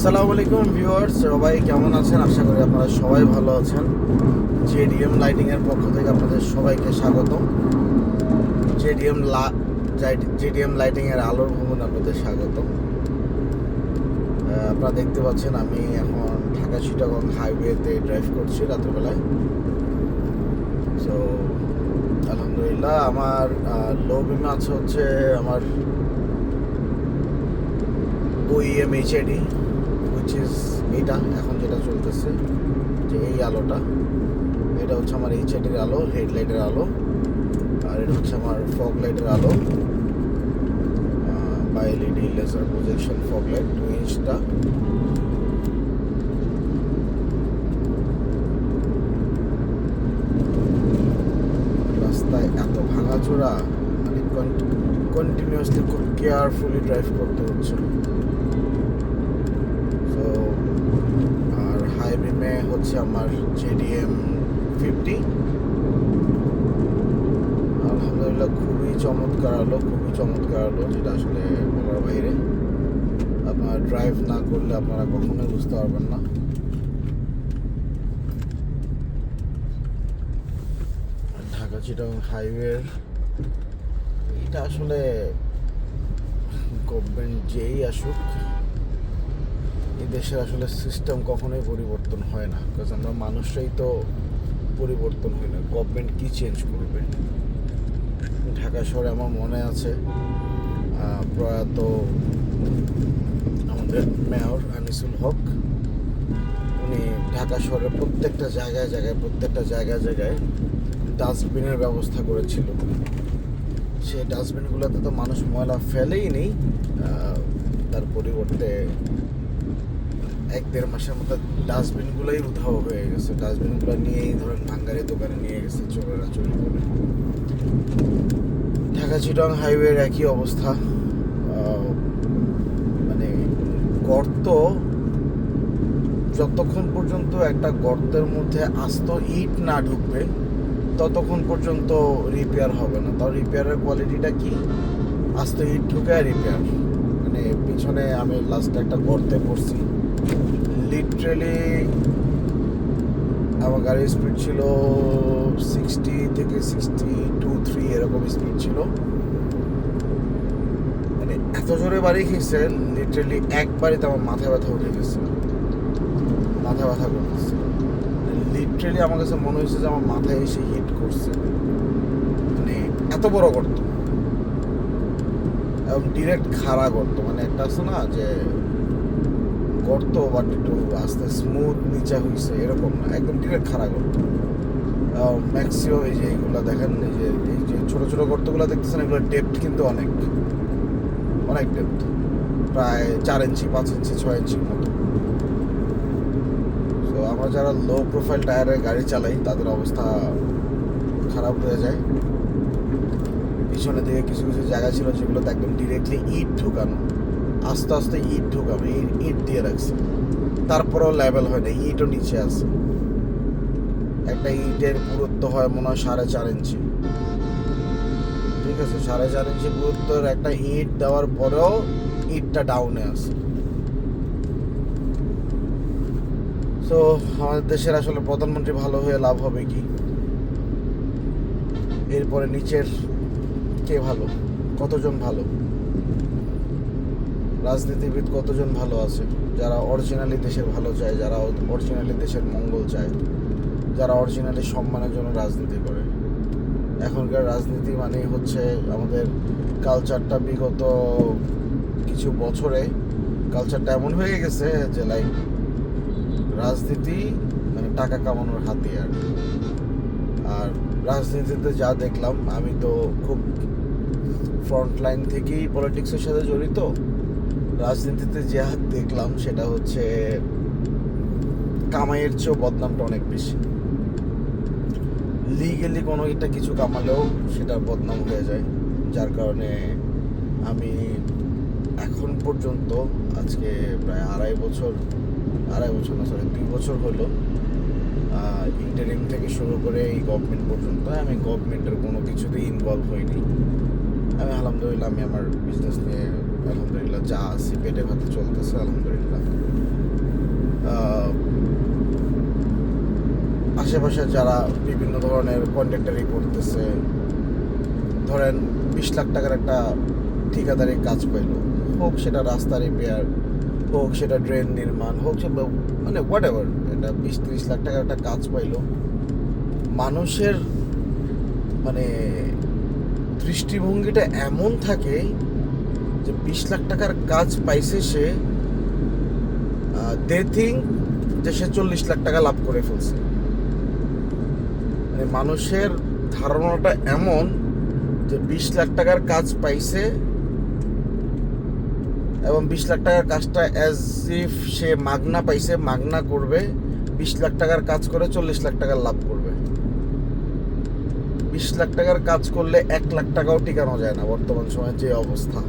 আসসালামু আলাইকুম ভিউয়ার্স, সবাই কেমন আছেন? আশা করি আপনারা সবাই ভালো আছেন। জেডিএম লাইটিংয়ের পক্ষ থেকে আপনাদের সবাইকে স্বাগত। জেডিএম লাইটিংয়ের আলোর ভ্রমণ আপনাদের স্বাগত। আপনারা দেখতে পাচ্ছেন আমি এখন ঢাকা চিটাগং হাইওয়েতে ড্রাইভ করছি রাত্রেবেলায়। সো আলহামদুলিল্লাহ আমার লো বিমে আছে হচ্ছে আমার OEM HID, which is এইটা এখন যেটা চলতেছে, যে এই আলোটা, এটা হচ্ছে আমার HIDর আলো, হেডলাইটের আলো। আর এটা হচ্ছে আমার ফগ লাইটের আলো বা LED laser projection fog light 2 ইঞ্চটা। রাস্তায় এত ভাঙাচোরা, মানে কন্টিনিউয়াসলি খুব কেয়ারফুলি ড্রাইভ করতে হচ্ছে। তো আর হাই বিমে হচ্ছে আমার JDM 50। আলহামদুলিল্লাহ খুবই চমৎকার আলো, যেটা আসলে বলার বাইরে। আপনারা ড্রাইভ না করলে আপনারা কখনোই বুঝতে পারবেন না। ঢাকা চিটাগং হাইওয়ের এটা আসলে গভর্নমেন্ট যেই আসুক, এই দেশের আসলে সিস্টেম কখনোই পরিবর্তন হয় না, বিকজ আমরা মানুষরাই তো পরিবর্তন হয় না। গভর্নমেন্ট কি চেঞ্জ করবে? ঢাকা শহরে আমার মনে আছে প্রয়াত আমাদের মেয়র আনিসুল হক, উনি ঢাকা শহরের প্রত্যেকটা জায়গায় ডাস্টবিনের ব্যবস্থা করেছিল। সেই ডাস্টবিনগুলোতে তো মানুষ ময়লা ফেলেই নেই, তার পরিবর্তে 1-1.5 মাসের মধ্যে ডাস্টবিনগুলোই উধাও হয়ে গেছে। ডাস্টবিনগুলো নিয়েই ধরেন ভাঙ্গারি দোকানে নিয়ে গেছে চোরেরা চুরি করে। ঢাকা চিটাগং হাইওয়ের একই অবস্থা। মানে গর্ত, যতক্ষণ পর্যন্ত একটা গর্তের মধ্যে আস্ত ইট না ঢুকবে ততক্ষণ পর্যন্ত রিপেয়ার হবে না। তাও রিপেয়ারের কোয়ালিটিটা কি? আস্ত ইট ঢুকে রিপেয়ার। মানে পিছনে আমি লাস্ট একটা গর্তে পড়ছি, লিটারেলি আমার গাড়ির স্পিড ছিল 60 থেকে 62-3 এরকম স্পিড ছিল। মানে এত জোরে বাড়ি খেয়েছে, লিটারেলি একবারই তো আমার মাথা ব্যথা উঠে গেছে, মাথা ব্যথা করতেছে। লিটারেলি আমার কাছে মনে হয়েছে যে আমার মাথায় এসে হিট করছে। মানে এত বড় গর্ত এবং ডিরেক্ট খাড়া গর্ত, মানে একটা আছে না যে গর্ত বাট একটু আস্তে স্মুথ নিচে হয়েছে, এরকম না, একদম ডিরেক্ট খাড়া গর্ত। ম্যাক্সিমাম এই যে এইগুলো দেখেন, এই যে ছোটো ছোটো গর্তগুলো দেখতেছেন, এগুলো ডেপথ কিন্তু অনেক ডেপথ, প্রায় 4 ইঞ্চি, 5 ইঞ্চি, 6 ইঞ্চির মতো। তো আমরা যারা লো প্রোফাইল টায়ারে গাড়ি চালাই তাদের অবস্থা খারাপ হয়ে যায়। পিছনে দিকে কিছু জায়গা ছিল যেগুলোতে একদম ডিরেক্টলি ইট ঢুকানো, আস্তে আস্তে ইট ঢুকানো, ইট দিয়ে রাখছে, তারপরেও লেভেল হয় না, ইটও নিচে আছে। একটা ইটের পুরুত্ব হয় মনে হয় 4.5 ইঞ্চি, ঠিক আছে? 4.5 ইঞ্চি পুরুত্বের একটা ইট দেওয়ার পরেও ইটটা ডাউনে আছে। তো আমাদের দেশের আসলে প্রধানমন্ত্রী ভালো হয়ে লাভ হবে কি? এরপরে নিচের কে ভালো? কতজন ভালো রাজনীতিবিদ, কতজন ভালো আছে যারা অরিজিনালি দেশের ভালো চায়, যারা অরিজিনালি দেশের মঙ্গল চায়, যারা অরিজিনালি সম্মানের জন্য রাজনীতি করে? এখনকার রাজনীতি মানেই হচ্ছে আমাদের কালচারটা, বিগত কিছু বছরে কালচারটা এমন হয়ে গেছে যে লাইক রাজনীতি মানে টাকা কামানোর হাতিয়ার। আর রাজনীতিতে যা দেখলাম, আমি তো খুব ফ্রন্ট লাইন থেকেই পলিটিক্সের সাথে জড়িত। রাজনীতিতে যা দেখলাম সেটা হচ্ছে কামাইয়ের চেয়েও বদনামটা অনেক বেশি। লিগেলি কোনো একটা কিছু কামালেও সেটা বদনাম হয়ে যায়, যার কারণে আমি এখন পর্যন্ত আজকে প্রায় 2 বছর হলো ইন্টারিম থেকে শুরু করে এই গভর্নমেন্ট পর্যন্ত আমি গভর্নমেন্টের কোনো কিছুতেই ইনভলভ হইনি। আমি আলহামদুলিল্লাহ, আমি আমার বিজনেস নিয়ে আলহামদুলিল্লাহ যা আছি, পেটে ভাতে চলতেছে আলহামদুলিল্লাহ। আহ, আশেপাশে যারা বিভিন্ন ধরনের কন্ট্রাক্টারি করতেছে, ধরেন 20 লাখ টাকার একটা ঠিকাদারি কাজ পাইলো, হোক সেটা রাস্তা রিপেয়ার, হোক সেটা ড্রেন নির্মাণ, হোক সেটা মানে হোয়াট এভার, এটা 20-30 লাখ টাকার একটা কাজ পাইলো। মানুষের মানে দৃষ্টিভঙ্গিটা এমন থাকে যে 20 লাখ টাকার কাজ পাইছে সে, দে থিঙ্ক যে সে 40 লাখ টাকা লাভ করে ফেলছে। মানে মানুষের ধারণাটা এমন যে 20 লাখ টাকার কাজ পাইছে এবং 20 লাখ টাকার কাজটা অ্যাজ ইফ সে মাগনা পাইছে, মাগনা করবে, 20 লাখ টাকার কাজ করে 40 লাখ টাকার লাভ করবে। 20 লাখ টাকার কাজ করলে 1 লাখ টাকাও টিকানো যায় না বর্তমান সময়ে যে অবস্থা,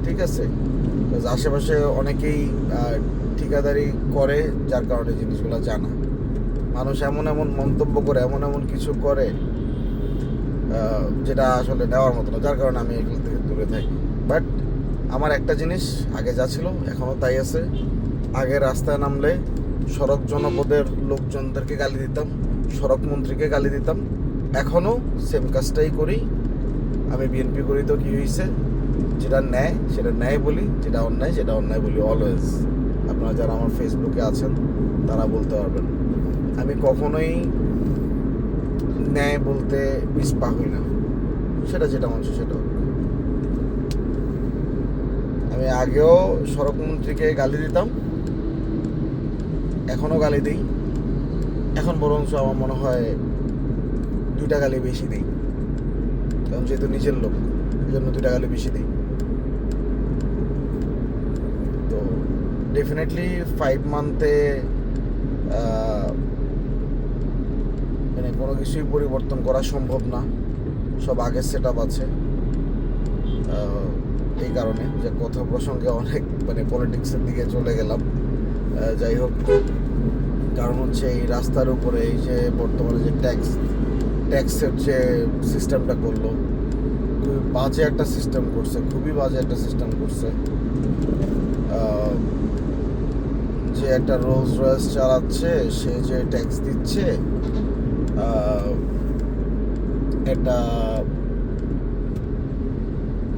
ঠিক আছে? আশেপাশে অনেকেই ঠিকাদারি করে, যার কারণে জিনিসগুলো জানা। মানুষ এমন এমন মন্তব্য করে, এমন এমন কিছু করে যেটা আসলে নেওয়ার মতো না, যার কারণে আমি এগুলো থেকে দূরে থাকি। বাট আমার একটা জিনিস আগে যা ছিল এখনও তাই আছে। আগে রাস্তায় নামলে সড়ক জনপদের লোকজনদেরকে গালি দিতাম, সড়ক মন্ত্রীকে গালি দিতাম, এখনও সেম কাজটাই করি। আমি বিএনপি করি তো কী হয়েছে, যেটা ন্যায় সেটা ন্যায় বলি, যেটা অন্যায় সেটা অন্যায় বলি অলওয়েজ। আপনারা যারা আমার ফেসবুকে আছেন তারা বলতে পারবেন আমি কখনোই ন্যায় বলতে পিছপা হই না, সেটা যেটা মানুষ সেটা। আমি আগেও সড়ক মন্ত্রীকে গালি দিতাম, এখনও গালি দিই। এখন বরঞ্চ আমার মনে হয় 2টা গালি বেশি দিই, কারণ যেহেতু নিজের লোক এই জন্য 2টা গালি বেশি দিই। তো ডেফিনেটলি 5 মান্থে মানে কোনো কিছুই পরিবর্তন করা সম্ভব না, সব আগের সেট আপ আছে। এই কারণে যে কথা প্রসঙ্গে অনেক মানে পলিটিক্সের দিকে চলে গেলাম। যাই হোক, কারণ হচ্ছে এই রাস্তার উপরে এই যে বর্তমানে যে ট্যাক্সের যে সিস্টেমটা করলো, খুবই বাজে একটা সিস্টেম করছে, খুবই বাজে একটা সিস্টেম করছে। যে একটা রোলস রয়েস চালাচ্ছে সে যে ট্যাক্স দিচ্ছে, এটা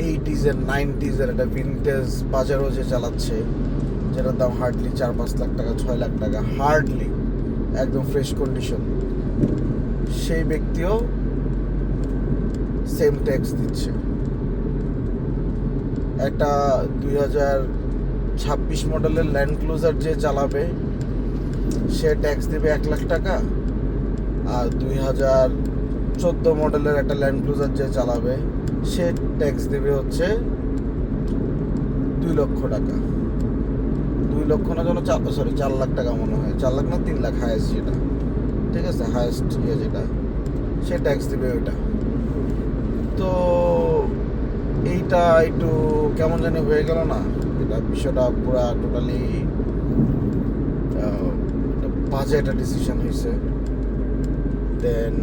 80s and 90s এর একটা ভিনটেজ বাজারও যে চালাচ্ছে, যেটার দাম হার্ডলি 4-5 লাখ টাকা, 6 লাখ টাকা হার্ডলি, একদম ফ্রেশ কন্ডিশন, সেই ব্যক্তিও সেম ট্যাক্স দিচ্ছে। একটা 2026 মডেলের ল্যান্ড ক্রুজার যে চালাবে সে ট্যাক্স দেবে 1 লাখ টাকা, আর 2014 মডেলের একটা ল্যান্ড ক্রুজার যে চালাবে সে ট্যাক্স দেবে হচ্ছে 2 লক্ষ টাকা। 2 লক্ষ না, যেন 4 লাখ টাকা মনে হয়, 4 লাখ না 3 লাখ হায়েস্ট যেটা, ঠিক আছে, হায়েস্ট যেটা, সে ট্যাক্স দেবে ওইটা। তো এইটা একটু কেমন জানি হয়ে গেল না, এটা বিষয়টা পুরা টোটালি বাজে একটা ডিসিশন হয়েছে। দেন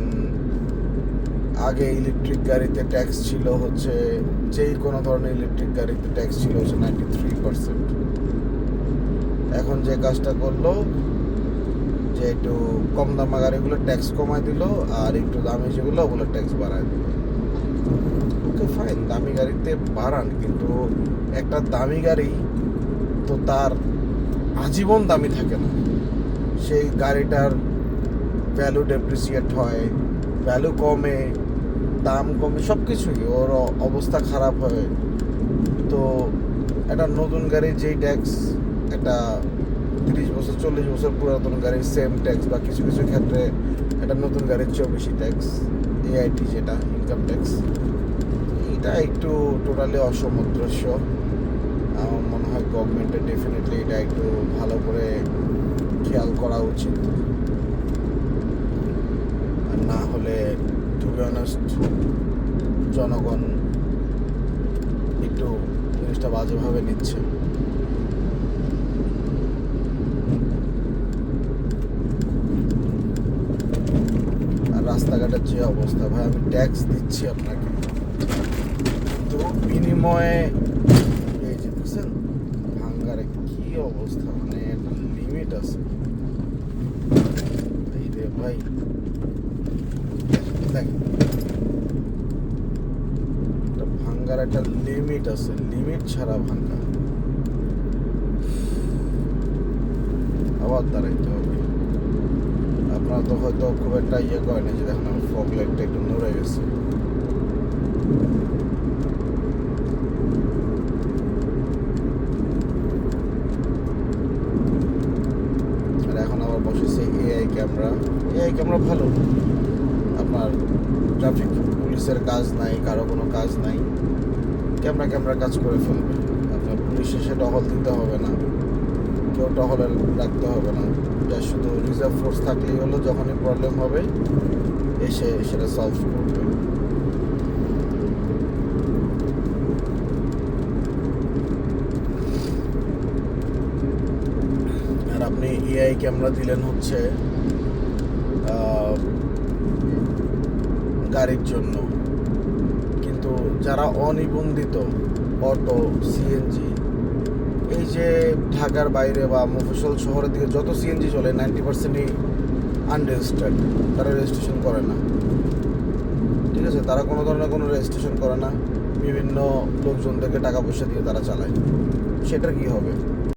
আগে ইলেকট্রিক গাড়িতে ট্যাক্স ছিল হচ্ছে, যেই কোনো ধরনের ইলেকট্রিক গাড়িতে ট্যাক্স ছিল হচ্ছে 93%। এখন যে কাজটা করলো যে একটু কম দামা গাড়িগুলো ট্যাক্স কমায় দিল, আর একটু দামি যেগুলো ওগুলো ট্যাক্স বাড়ায় দিল। ওকে ফাইন, দামি গাড়িতে বাড়ান, কিন্তু একটা দামি গাড়ি তো তার আজীবন দামি থাকে না, সেই গাড়িটার ভ্যালু ডেপ্রিসিয়েট হয়, ভ্যালু কমে, দাম কমে, সব কিছুই ওর অবস্থা খারাপ হয়। তো একটা নতুন গাড়ির যেই ট্যাক্স, একটা 30 বছর 40 বছর পুরাতন গাড়ির সেম ট্যাক্স, বা কিছু কিছু ক্ষেত্রে একটা নতুন গাড়ির চেয়েও বেশি ট্যাক্স, এআইটি যেটা ইনকাম ট্যাক্স, এটা একটু টোটালি অসামঞ্জস্য। আমার মনে হয় গভর্নমেন্টের ডেফিনেটলি এটা একটু ভালো করে খেয়াল করা উচিত, আর না হলে টু বি অনেস্ট জনগণ একটু জিনিসটা বাজেভাবে নিচ্ছে। আর রাস্তাঘাটের যে অবস্থা, ভাই আমি ট্যাক্স দিচ্ছি আপনাকে, তো বিনিময়ে এই যে দেখছেন ভাঙ্গারে কি অবস্থা, মানে একটা লিমিট লিমিট আছে। এই রে ভাই, দেখ ভাঙ্গার একটা লিমিট আছে, লিমিট ছাড়া ভাঙ্গা। আবার দাঁড়াইতে হবে। আপনারা তো হয়তো খুব একটা ইয়ে করেনি যে দেখেন আমার ফগ লাইটটা একটু নড়ে গেছে। আর এখন আবার বসেছে এআই ক্যামেরা। এআই ক্যামেরা ভালো, আপনার ট্রাফিক পুলিশের কাজ নাই, কারো কোনো কাজ নাই, ক্যামেরা কাজ করে ফেলবে। আপনার পুলিশ এসে টহল দিতে হবে না, কেউ টহলে রাখতে হবে না, যা শুধু রিজার্ভ ফোর্স থাকলেই হলো, যখনই প্রবলেম হবে এসে সেটা সলভ করবে। আর আপনি এআই ক্যামেরা দিলেন হচ্ছে গাড়ির জন্য, কিন্তু যারা অনিবন্ধিত অটো, সিএনজি, এই যে ঢাকার বাইরে বা মফস্বল শহরের দিকে যত সিএনজি চলে 90%ই আনরেজিস্টার্ড, তারা রেজিস্ট্রেশন করে না। ঠিক আছে, তারা কোনো ধরনের কোনো রেজিস্ট্রেশন করে না, বিভিন্ন লোকজনদেরকে টাকা পয়সা দিয়ে তারা চালায়। সেটার কি হবে?